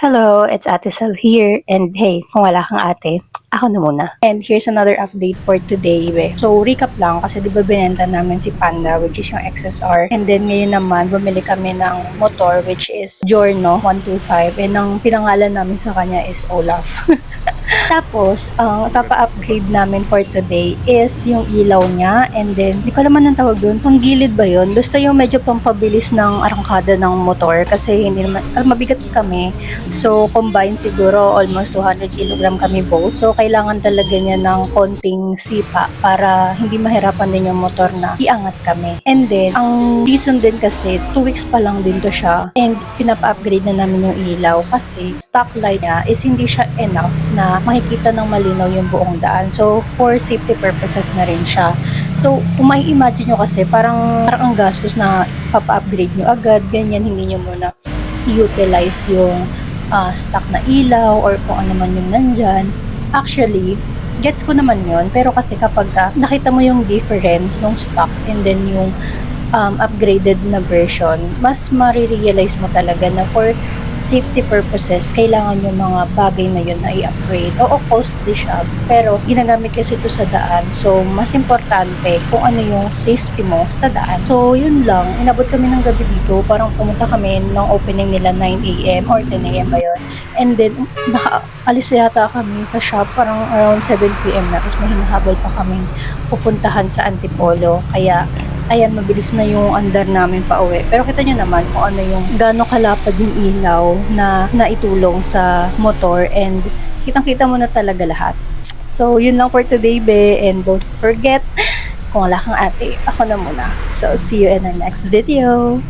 Hello, it's Ate Sal here. And hey, kung wala kang ate, ako na muna. And here's another update for today. So, recap lang kasi di ba binenta namin si Panda, which is yung XSR. And then ngayon naman, bumili kami ng motor, which is Giorno 125. And ang pinangalan namin sa kanya is Olaf. Tapos, ang papa-upgrade namin for today is yung ilaw niya. And then, di ko alam ang tawag doon. Panggilid ba yun? Basta yung medyo pampabilis ng arangkada ng motor. Kasi hindi naman, mabigat kami. So, combined siguro almost 200 kg kami both. So, kailangan talaga niya ng konting sipa para hindi mahirapan din yung motor na iangat kami. And then, ang reason din kasi, 2 weeks pa lang din to siya. And pinapa-upgrade na namin yung ilaw kasi stock light niya is hindi siya enough na makikita ng malinaw yung buong daan. So, for safety purposes na rin siya. So, kung mai-imagine nyo kasi, parang ang gastos na papa-upgrade nyo agad, ganyan, hindi nyo muna i-utilize yung stock na ilaw or kung ano man yung nandyan. Actually, gets ko naman yun. Pero kasi kapag nakita mo yung difference ng stock and then yung upgraded na version, mas marirealize mo talaga na for safety purposes, kailangan yung mga bagay na yun na i-upgrade. Oo, costly siya, pero ginagamit kasi ito sa daan. So, mas importante kung ano yung safety mo sa daan. So, yun lang. Inabot kami ng gabi dito. Parang pumunta kami ng opening nila 9 a.m. or 10 a.m. ba yun. And then, nakaalis yata kami sa shop parang around 7 p.m. na. Tapos may hinahabol pa kaming pupuntahan sa Antipolo. Kaya, ayan, mabilis na yung andar namin pa uwi. Pero kita nyo naman kung ano yung gaano kalapad yung ilaw na naitulong sa motor and kitang-kita mo na talaga lahat. So, yun lang for today, be. And don't forget, kung wala kang ate, ako na muna. So, see you in the next video.